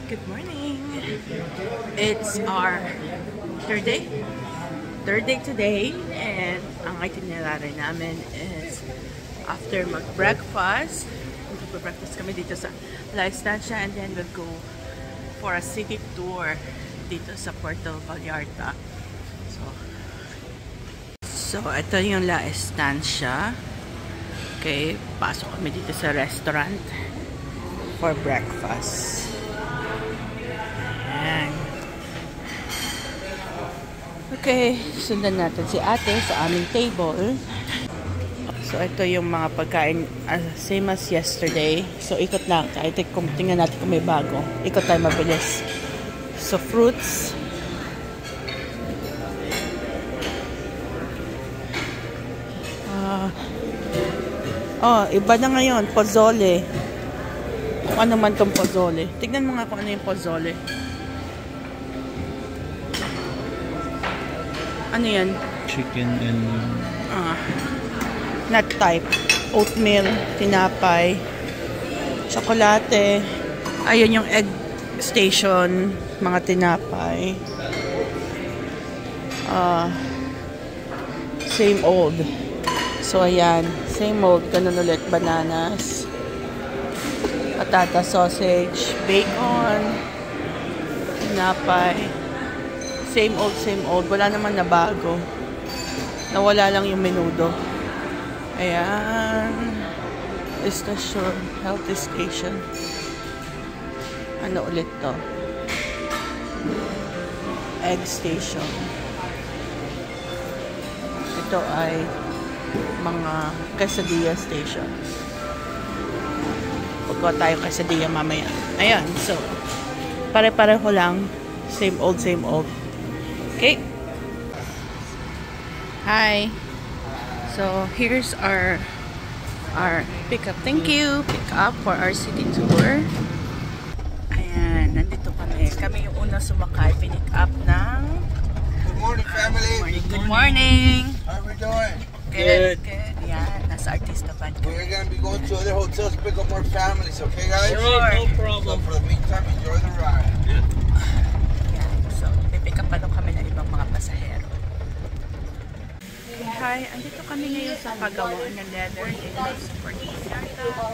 Good morning. It's our third day today, and ang itinerary namin is after mag-breakfast. Mag-breakfast kami dito sa La Estancia, and then we'll go for a city tour dito sa Puerto Vallarta. So ito yung La Estancia. Okay, pasok kami dito sa restaurant for breakfast. Ayan. Okay, sundan natin si ate sa aming table. So ito yung mga pagkain, same as yesterday. So ikot lang, kahit tingnan natin kung may bago. Ikot tayo mabilis. So fruits. Iba na ngayon, pozole. Kung ano man tong pozole. Tignan mo nga kung ano yung pozole. Ano yan? Chicken and... nut type. Oatmeal, tinapay, tsokolate. Ayun yung egg station, mga tinapay. Same old. So ayan, same old. Ganun ulit, bananas, patata, sausage, bacon, tinapay. Same old. Wala naman na bago. Nawala lang yung menudo. Ayan. Station, health station. Ano ulit to? Egg station. Ito ay mga quesadilla station. Pagkuha tayo quesadilla mamaya. Ayan, so pare-pareho lang. Same old. Okay. Hi. So here's our pickup. Thank you. Pick up for our city tour. Ayan, nandito kami. Kami yung una sumakay. Pick up ng... Good morning, family. Good morning. How are we doing? Good. Yan, nasa Artista Van. We're going to be going to other hotels to pick up more families, okay, guys? Sure. No problem. So for the meantime, enjoy the ride. Yan, so pipick up pa kami ng ibang mga pasahero. Hi, andito kami ngayon sa paggawa ng leather dito sa Puerto Vallarta.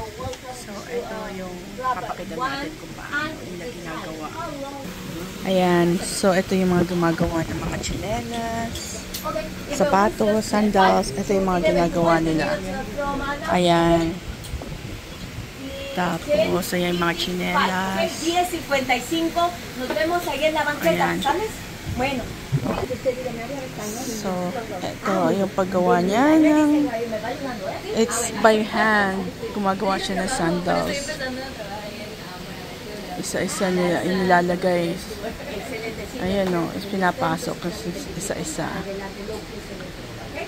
So ito yung papakita natin kung paano nila ginagawa. Ayan, so ito yung mga gumagawa ng mga tsinelas, sapatos, sandals. Ito yung mga ginagawa nila. Ayan. Tapos, ayan yung mga tsinelas. Ayan. So, ito yung paggawa niya ng... It's by hand. Gumagawa siya ng sandals. Isa-isa nila inilalagay. Ayan o, pinapasok kasi isa-isa.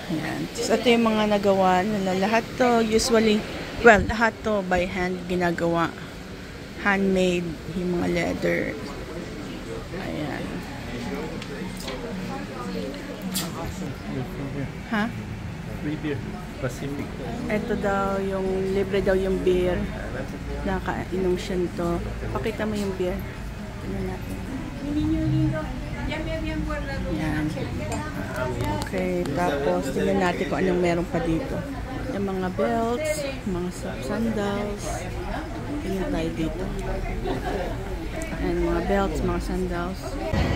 Ayan. So, ito yung mga nagawa nila. Lahat to usually, well, lahat to by hand ginagawa. Handmade yung mga leather. Ayan. Ha? Free beer. Pacific. Ito daw yung, libre daw yung beer. Nakainom siya nito. Pakita mo yung beer. Tingnan natin. Yan. Okay, tapos tingnan natin kung anong meron pa dito. Yung mga belts, mga sandals. Tingnan tayo dito. And mga belts, mga sandals.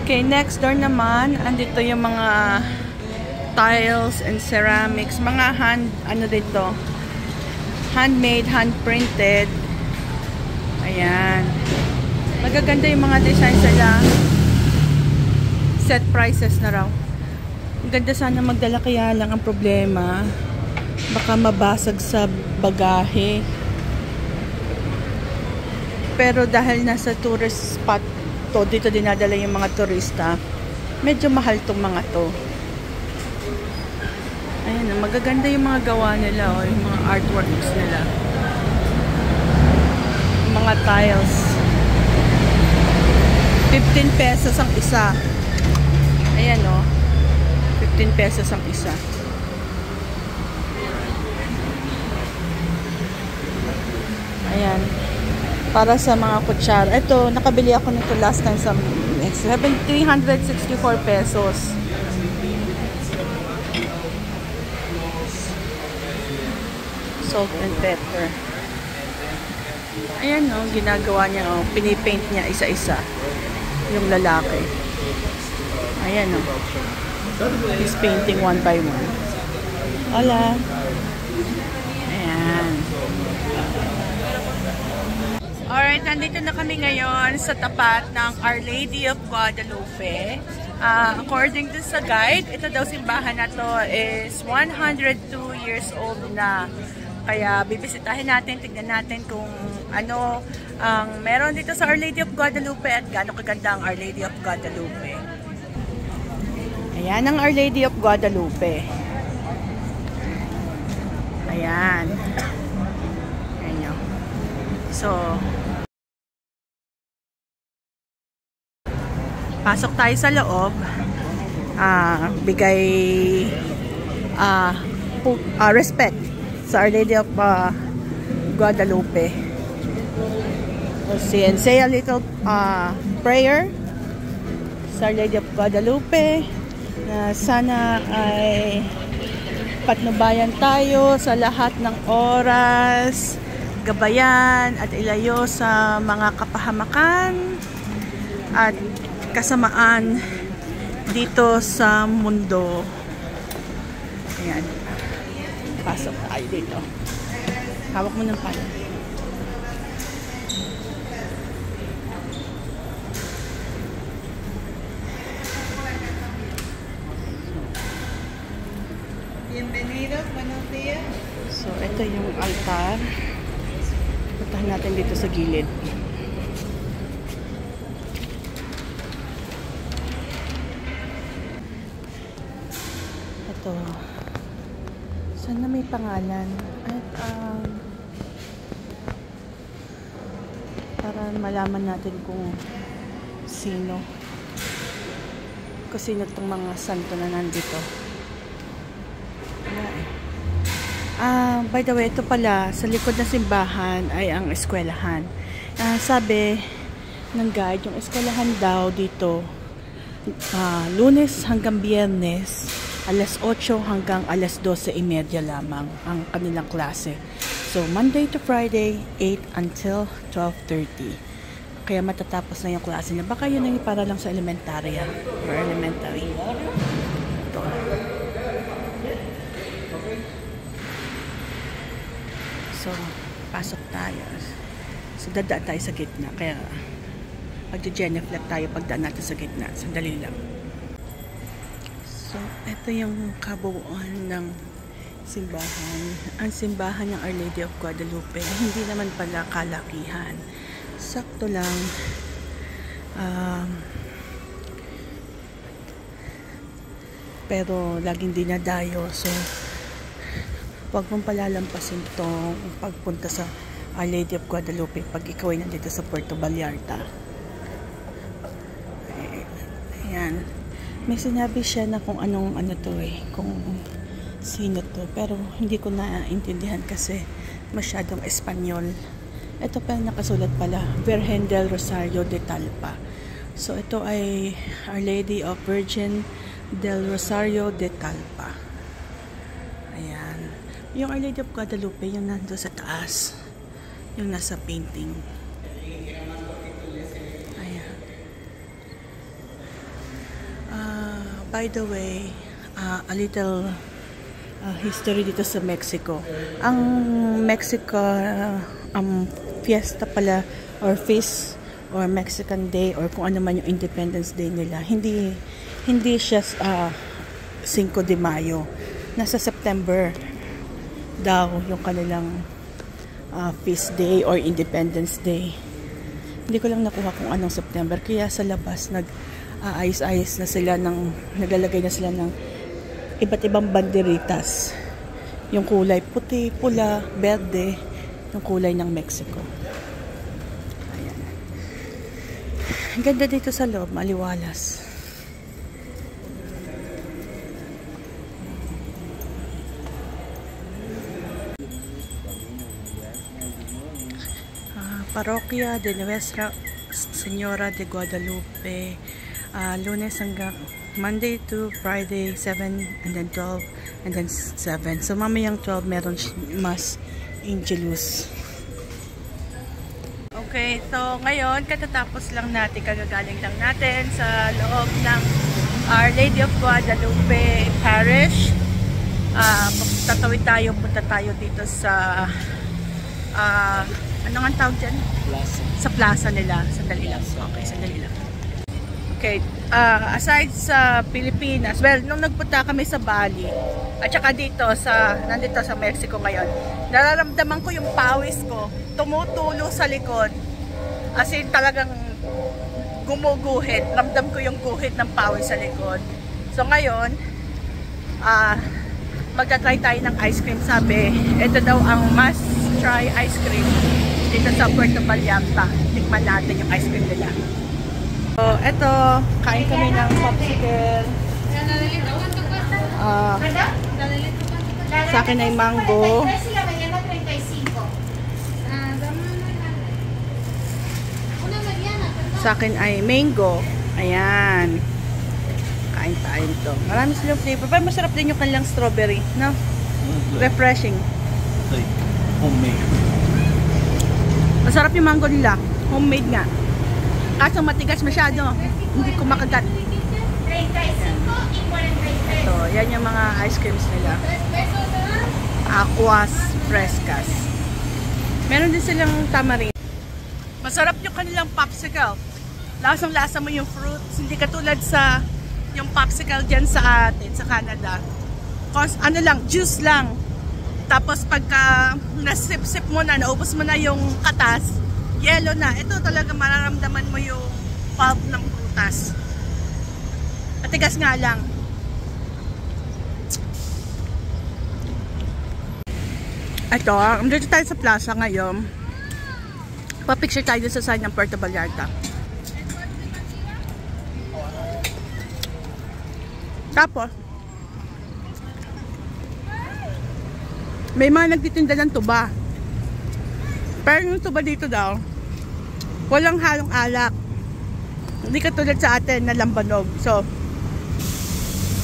Okay, next door naman, andito yung mga tiles and ceramics. Mga ano dito? Handmade, hand-printed. Ayan. Magaganda yung mga designs nila. Set prices na raw. Ang ganda sana magdala, kaya lang ang problema, baka mabasag sa bagahe. Pero dahil nasa tourist spot to, dito dinadala yung mga turista, medyo mahal tong mga to. Ayan, magaganda yung mga gawa nila, yung mga artworks nila. Mga tiles. 15 pesos ang isa. Ayan o. 15 pesos ang isa. Ayan. para sa mga kutsara. Ito, nakabili ako nito last time sa 364 pesos. Salt and pepper. Ayan o, ginagawa niya o. Pinipaint niya isa-isa. Yung lalaki. Ayan o. He's painting one by one. Hola. Ayan. Alright, nandito na kami ngayon sa tapat ng Our Lady of Guadalupe. According to sa guide, ito daw simbahan na to is 102 years old na. Kaya bibisitahin natin, tignan natin kung ano ang meron dito sa Our Lady of Guadalupe at gaano kaganda ang Our Lady of Guadalupe. Ayan ang Our Lady of Guadalupe. Ayan. Ayan nyo. So, pasok tayo sa loob. Bigay respect sa Our Lady of Guadalupe. Let's see, and say a little prayer sa Our Lady of Guadalupe na sana ay patnubayan tayo sa lahat ng oras, gabayan at ilayo sa mga kapahamakan at kasamaan dito sa mundo. Ayan. Pasok tayo dito. Hawak mo ng pala. Bienvenidos, buenos días. So, ito yung altar. Puntahan natin dito sa gilid. Ito. Sana may pangalan. At para malaman natin kung sino itong mga santo na nandito. By the way, ito pala sa likod ng simbahan ay ang eskwelahan. Sabi ng guide, yung eskwelahan daw dito Lunes hanggang Biyernes alas 8 hanggang alas 12:30 lamang ang kanilang klase. So, Monday to Friday, 8 until 12:30. Kaya matatapos na yung klase niya. Baka yun ay para lang sa elementary or elementary. Ito. So, pasok tayo. So, dadaan tayo sa gitna. Kaya, pag-genuflect tayo pagdaan natin sa gitna. Sandali lang. So, ito yung kabuuan ng simbahan. Ang simbahan ng Our Lady of Guadalupe, hindi naman pala kalakihan. Sakto lang. Pero, laging dinadayo. So, huwag mong palalampasin itong pagpunta sa Our Lady of Guadalupe pag ikaw ay nandito sa Puerto Vallarta. Ayan. May sinabi siya na kung anong kung sino to. Pero hindi ko naintindihan kasi masyadong Espanyol. Ito pa nakasulat pala, Virgen del Rosario de Talpa. So ito ay Our Lady of Virgin del Rosario de Talpa. Ayan. Yung Our Lady of Guadalupe, yung nando sa taas. Yung nasa painting. By the way, a little history dito sa Mexico. Ang Mexico, fiesta pala or feast or Mexican Day or kung ano man yung Independence Day nila. Hindi siya 5 de Mayo. Nasa September daw yung kanilang feast day or Independence Day. Hindi ko lang nakuha kung anong September. Kaya sa labas ayos-ayos na sila naglalagay na sila ng iba't ibang banderitas. Yung kulay puti, pula, berde, yung kulay ng Mexico. Ayan. Ang ganda dito sa loob, maliwalas. Parroquia de Nuestra Señora de Guadalupe. Lunes hanggang Monday to Friday 7 and then 12 and then 7. So mamayang 12 meron mas Angelus. Okay, so ngayon katatapos lang natin, kagagaling lang natin sa loob ng Our Lady of Guadalupe Parish. Tatawid tayo, punta tayo dito sa ano nga tawag dyan? Plaza. Sa plaza nila. Sandali lang. Okay, sandali lang. Okay, aside sa Pilipinas, well, nung nagpunta kami sa Bali, at saka dito, nandito sa Mexico ngayon, nararamdaman ko yung pawis ko, tumutulo sa likod. As in, talagang gumuguhit. Ramdam ko yung guhit ng pawis sa likod. So ngayon, magta-try tayo ng ice cream. Sabi, ito daw ang must try ice cream dito sa Puerto Vallarta. Tikman natin yung ice cream nila. So, ito, kain kami ng popsicle. Sa akin ay mango. Sa akin ay mango. Ayan. Kain tayo ito. Marami silang flavor. Pero masarap din yung kanilang strawberry. No? Refreshing. Like homemade. Masarap yung mango nila. Homemade nga. Kaso matigas masyado. Hindi ko makagat. So, yan yung mga ice creams nila. Aquas Frescas. Meron din silang tamarind. Masarap yung kanilang popsicle. Lasang-lasa mo yung fruits. Hindi katulad sa yung popsicle dyan sa atin, sa Canada. Ano lang, juice lang. Tapos pagka nasip-sip mo na, naubos mo na yung katas, yellow na. Ito talaga mararamdaman mo yung pulp ng prutas. Matigas nga lang. Ito, dito tayo sa plaza ngayon. Pa-picture tayo sa sign ng Puerto Vallarta. Tapos, may mga nagtitinda ng tuba. Pero yung tuba dito daw, walang halong alak. Hindi katulad sa atin na lambanog. So,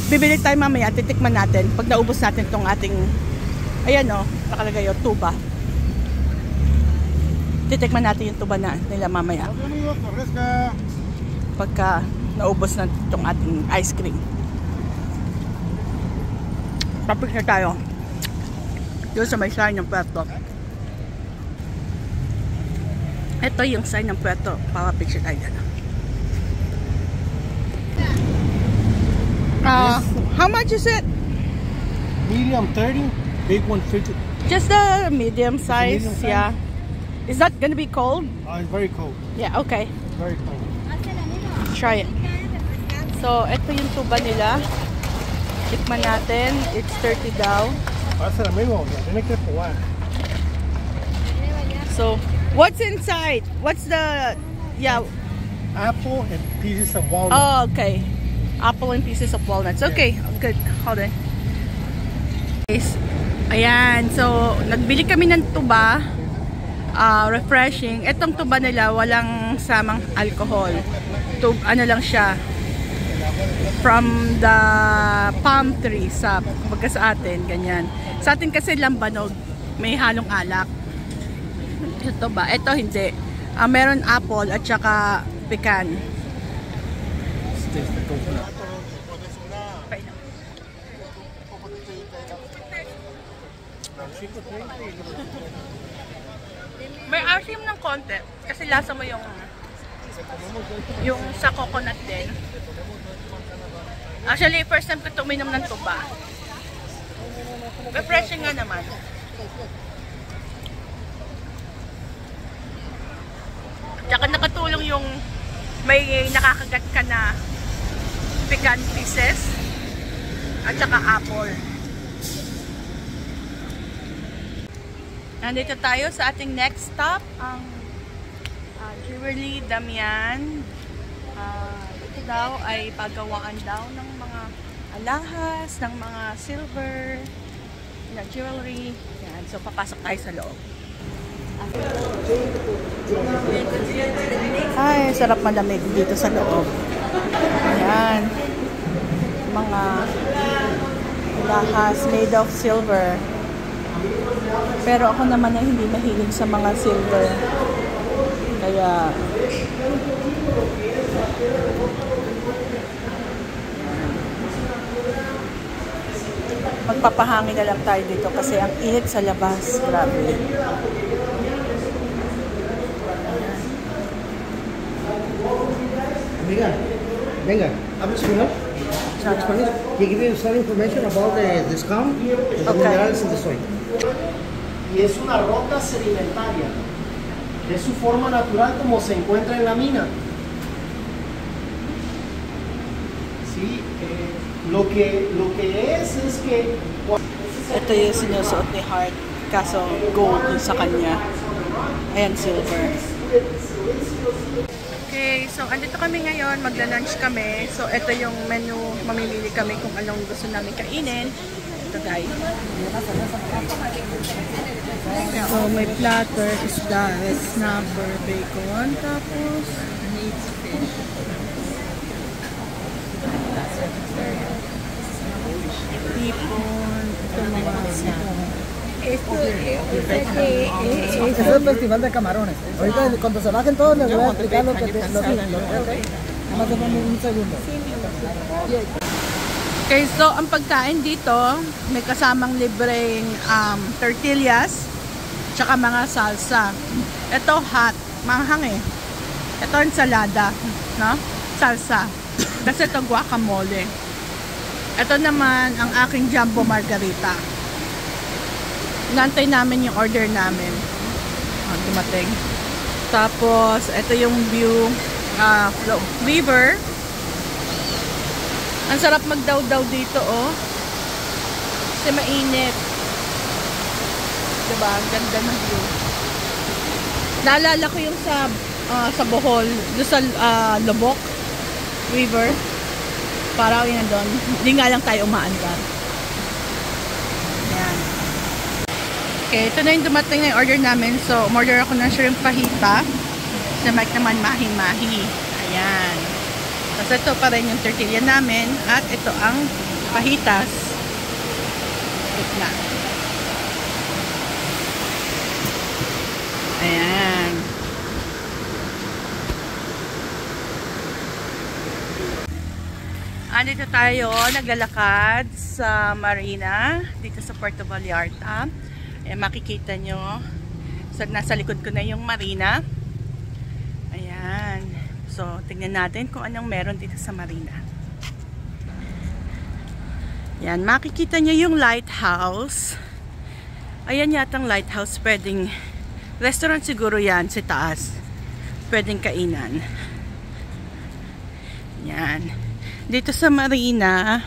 bibili tayo mamaya, titikman natin. Pag naubos natin itong ating, ayan o, nakalagay yung tuba. Titikman natin yung tuba na nila mamaya. Pagka naubos na itong ating ice cream. Tapos na tayo. Doon sa may sign ng Puerto. Ito yung sign ng Puerto. Papa-picture tayo dyan. How much is it? Medium 30, big one 50. Just the medium size, medium size? yeah. Is that gonna be cold? It's very cold. Yeah, okay. Very cold. Try it. So, ito yung tuba nila. Tikman natin. It's 30 daw. Pásala, amigo. Tiene que probar. So, what's inside? What's the, yeah. Apple and pieces of walnut. Oh, okay. Apple and pieces of walnuts. Okay, good. Hold on. Ayan. So, nagbili kami ng tuba. Refreshing. Itong tuba nila, walang samang alcohol. Ano lang siya. From the palm tree sa atin, ganyan. Sa atin kasi lambanog, may halong alak. Ito ba? Ito hindi. Meron apple at saka pecan. May asim ng konti kasi lasa mo yung sa coconut din. Actually, first time ko tuminom ng tuba. Refreshing nga naman. Tsaka nakatulong yung may nakakagat ka na pecan pieces at saka apple. Nandito tayo sa ating next stop, ang Jewelry Damian. Ito daw ay paggawaan daw ng mga alahas, ng mga silver na jewelry. Yan. So, papasok tayo sa loob. Ay, sarap malamig dito sa loob. Ayan. Mga lahas made of silver. Pero ako naman ay hindi mahilig sa mga silver. Kaya magpapahangin na lang tayo dito kasi ang init sa labas. Grabe. Amiga, venga, habla español. Spanish. You give you some information about the discount, the minerales in the soil. Y es una roca sedimentaria. Es su forma natural como se encuentra en la mina. Sí, lo que es que... Ito yung sinusuot ni Hart. Kaso gold yung sa kanya. Ayan, silver. Okay, so andito kami ngayon. Magla-lunch kami. So ito yung menu. Mamimili kami kung anong gusto namin kainin. Ito guys. So may platter, isda, snapper, bacon. Tapos meat fish. Tipon. Ito mga Esto es el festival de camarones. Ahorita cuando se bajen todos les voy a explicar lo que tienen. Además de un segundo. Okay, so ang pagkain dito, may kasamang libreng tortillas, tsaka mga salsa. Ito hot, manghang eh. Ito ensalada, no? Salsa. Kasi ito guacamole. Ito naman ang aking jumbo margarita. Nantay namin yung order namin. Dumating. Tapos, ito yung view river. Ang sarap magdaw-daw dito, oh. Kasi mainit. Diba? Ang ganda ng view. Naalala ko yung sa Bohol, doon sa Lobok River. Parang yun doon. Hindi nga lang tayo umaandar. Ayan. Okay, ito na yung dumating na yung order namin. So, umorder ako ng shrimp fajita. Sa Mike naman mahi-mahi. Ayan. Tapos ito pa rin yung tortilla namin. At ito ang fajitas. Gitna. Ayan. Andito tayo, naglalakad sa marina. Dito sa Puerto Vallarta. Makikita nyo, nasa likod ko na yung marina. Ayan. So, tingnan natin kung anong meron dito sa marina. Ayan, makikita nyo yung lighthouse. Ayan yatang lighthouse. Pwedeng, restaurant siguro yan sa taas. Pwedeng kainan. Ayan. Dito sa marina,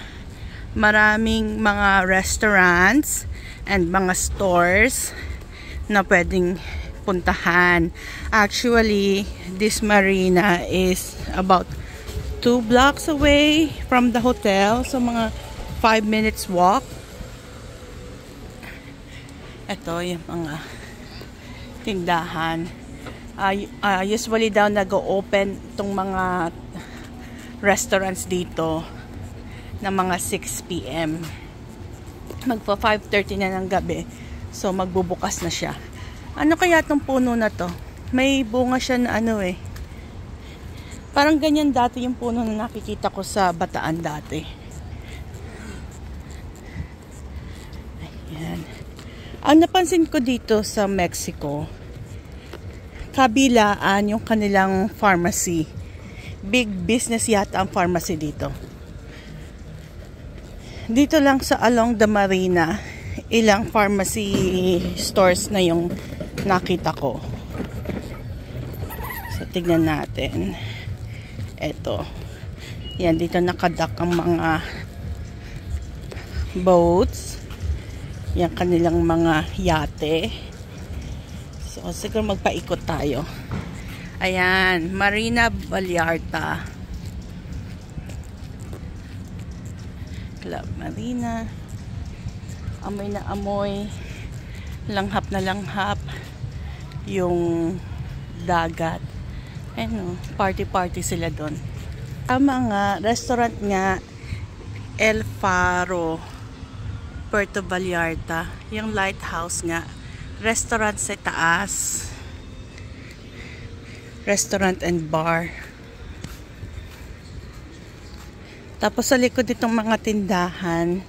maraming mga restaurants and mga stores na pwedeng puntahan. Actually, this marina is about 2 blocks away from the hotel. So, mga 5 minutes walk. Ito yung mga tindahan. Usually daw nag-open itong mga restaurants dito na mga 6 p.m. Magpa 5:30 na ng gabi. So magbubukas na siya. Ano kaya tong puno na to? May bunga siya na ano eh. Parang ganyan dati yung puno na nakikita ko sa Bataan dati. Ayan. Ang napansin ko dito sa Mexico, kabilaan yung kanilang pharmacy. Big business yata ang pharmacy dito. Dito lang sa along the marina, ilang pharmacy stores na yung nakita ko. So, tignan natin. Eto. Yan, dito nakadak ang mga boats. Yan, kanilang mga yate. So, siguro magpaikot tayo. Ayan, Marina Vallarta. Club Marina. Amoy na amoy. Langhap na langhap yung dagat. Ayun, party sila doon. Tama nga, restaurant nga, El Faro, Puerto Vallarta. Yung lighthouse nga, restaurant sa taas. Restaurant and bar. Tapos sa likod itong mga tindahan,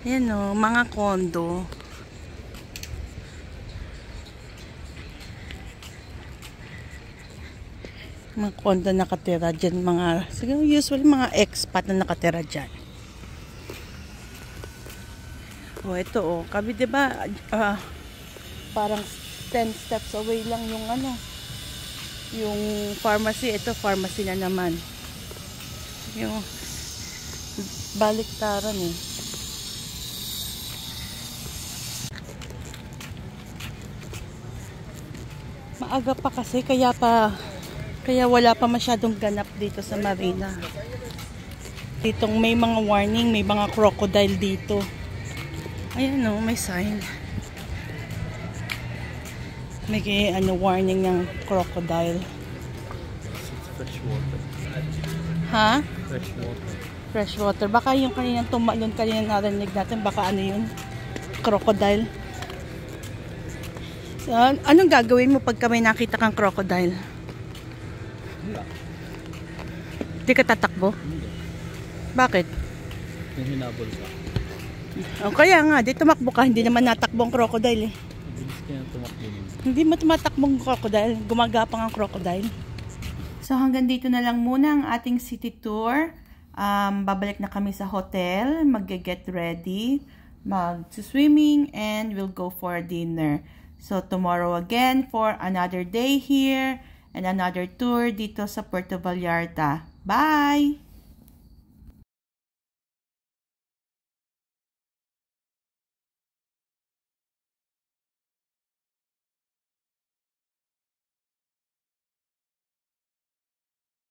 ayan o, mga kondo. Mga kondo nakatira dyan, siguro usually mga expat na nakatira dyan. O ito o, kami diba, parang 10 steps away lang yung yung pharmacy. Ito pharmacy na naman. Yung baliktaran eh. Maaga pa kasi kaya wala pa masyadong ganap dito sa marina. Ditong may mga warning, may mga crocodile dito. Ayan o, may sign. May warning ng crocodile. It's fresh water. Ha? Fresh water. Fresh water. Baka yung kaninang tumalon, kaninang narinig natin, baka yun? Crocodile. So, anong gagawin mo pagka may nakita kang crocodile? Di ka tatakbo? Hindi. Bakit? Yung hinabol ka. O kaya nga, di tumakbo ka. Hindi naman natakbo ang crocodile eh. Mabilis kaya tumakbo nun. Hindi mo tumatakbong crocodile. Gumagapang ang crocodile. So hanggang dito na lang muna ang ating city tour. Babalik na kami sa hotel. Mag-get ready. Mag-swimming. And we'll go for dinner. So tomorrow again for another day here. And another tour dito sa Puerto Vallarta. Bye!